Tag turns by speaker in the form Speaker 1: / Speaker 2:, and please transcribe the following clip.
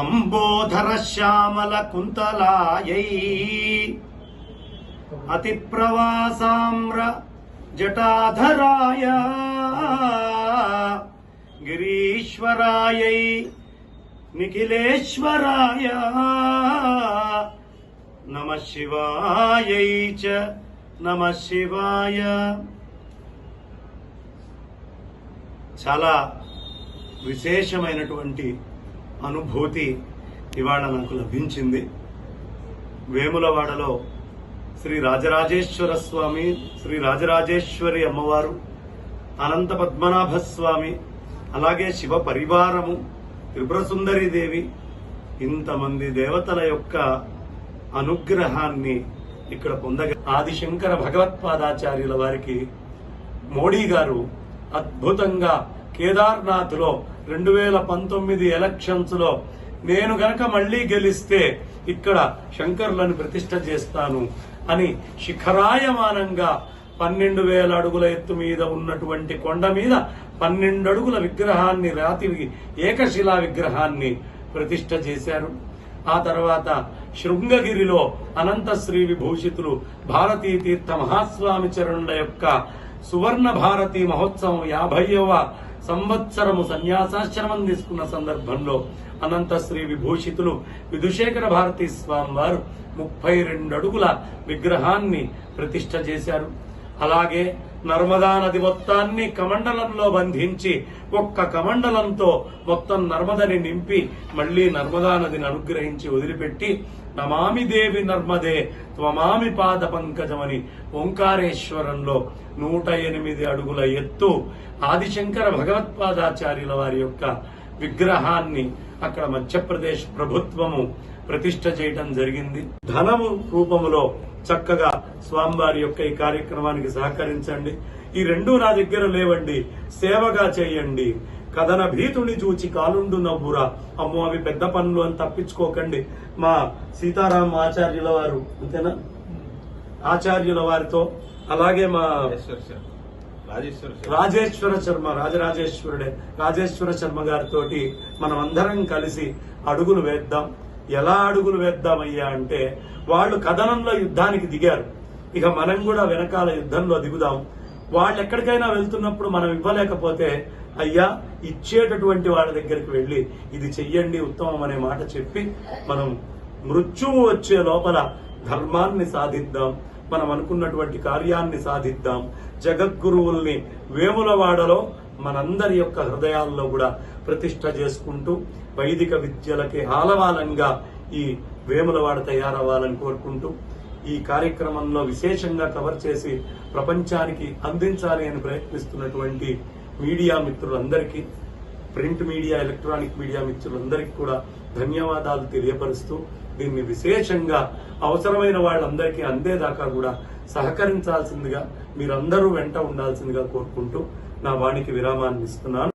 Speaker 1: అంబోధర శ్యామల కుంతలాయై అతి ప్రవాసామ్ర జటాధరాయ గిరీశ్వరాయై నిఖిలేశ్వరాయ నమః శివాయై చ నమః శివాయ. చాలా విశేషమైనటువంటి అనుభూతి ఇవాళ నాకు లభించింది. వేములవాడలో శ్రీ రాజరాజేశ్వర స్వామి, శ్రీ రాజరాజేశ్వరి అమ్మవారు, అనంత పద్మనాభ స్వామి, అలాగే శివ పరివారము, త్రిపుర సుందరి దేవి, ఇంతమంది దేవతల యొక్క అనుగ్రహాన్ని ఇక్కడ పొందగా ఆదిశంకర భగవత్పాదాచార్యుల వారికి మోడీ గారు అద్భుతంగా కేదార్నాథ్ లో 2019 ఎలక్షన్స్ లో నేను గనక మళ్లీ గెలిస్తే ఇక్కడ శంకరులను ప్రతిష్ఠ చేస్తాను అని శిఖరాయమానంగా 12,000 అడుగుల ఎత్తు మీద ఉన్నటువంటి కొండ మీద 12 అడుగుల విగ్రహాన్ని, రాతి ఏకశిలా విగ్రహాన్ని ప్రతిష్ఠ చేశారు. ఆ తర్వాత శృంగగిరిలో అనంత శ్రీ విభూషితులు భారతీ తీర్థ మహాస్వామి చరణుల యొక్క సువర్ణ భారతీ మహోత్సవం 50వ సంవత్సరము సన్యాసాశ్రమం తీసుకున్న సందర్భంలో అనంత శ్రీ విభూషితులు విధుశేఖర భారతీ స్వామి వారు 32 అడుగుల విగ్రహాన్ని ప్రతిష్ఠ చేశారు. అలాగే నర్మదా నది మొత్తాన్ని కమండలంలో బంధించి ఒక్క కమండలంతో మొత్తం నర్మదని నింపి మళ్లీ నర్మదా నదిని అనుగ్రహించి వదిలిపెట్టి నమామి దేవి నర్మదే త్వమామి పాద పంకజమని ఓంకారేశ్వరంలో 108 అడుగుల ఎత్తు ఆదిశంకర భగవత్పాదాచార్యుల వారి యొక్క విగ్రహాన్ని అక్కడ మధ్యప్రదేశ్ ప్రభుత్వము ప్రతిష్ఠ చేయడం జరిగింది. ధనము రూపములో చక్కగా స్వామివారి యొక్క ఈ కార్యక్రమానికి సహకరించండి. ఈ రెండు నా దగ్గర లేవండి, సేవగా చేయండి. కథన భీతుని చూచి కాలుండు నవ్వురా, అమ్మో అవి పెద్ద పనులు అని తప్పించుకోకండి. మా సీతారాం ఆచార్యుల వారు, అంతేనా, ఆచార్యుల వారితో, అలాగే మా రాజేశ్వర శర్మ, రాజరాజేశ్వరుడే రాజేశ్వర శర్మ గారితో మనం అందరం కలిసి అడుగులు వేద్దాం. ఎలా అడుగులు వేద్దామయ్యా అంటే, వాళ్ళు కథనంలో యుద్ధానికి దిగారు, ఇక మనం కూడా వెనకాల యుద్ధంలో దిగుదాం. వాళ్ళు ఎక్కడికైనా వెళ్తున్నప్పుడు మనం ఇవ్వలేకపోతే అయ్యా ఇచ్చేటటువంటి వాళ్ళ దగ్గరికి వెళ్లి ఇది చెయ్యండి ఉత్తమం అనే మాట చెప్పి మనం మృత్యువు వచ్చే లోపల ధర్మాన్ని సాధిద్దాం, మనం అనుకున్నటువంటి కార్యాన్ని సాధిద్దాం. జగద్గురువుల్ని వేములవాడలో మనందరి యొక్క హృదయాల్లో కూడా ప్రతిష్ఠ చేసుకుంటూ వైదిక విద్యలకి ఆలవాలంగా ఈ వేములవాడ తయారవ్వాలని కోరుకుంటూ ఈ కార్యక్రమంలో విశేషంగా కవర్ చేసి ప్రపంచానికి అందించాలి అని ప్రయత్నిస్తున్నటువంటి మీడియా మిత్రులందరికీ, ప్రింట్ మీడియా, ఎలక్ట్రానిక్ మీడియా మిత్రులందరికీ కూడా ధన్యవాదాలు తెలియపరుస్తూ దీన్ని విశేషంగా అవసరమైన వాళ్ళందరికీ అందేదాకా కూడా సహకరించాల్సిందిగా, మీరందరూ వెంట ఉండాల్సిందిగా కోరుకుంటూ నా వాణికి విరామాన్ని ఇస్తున్నాను.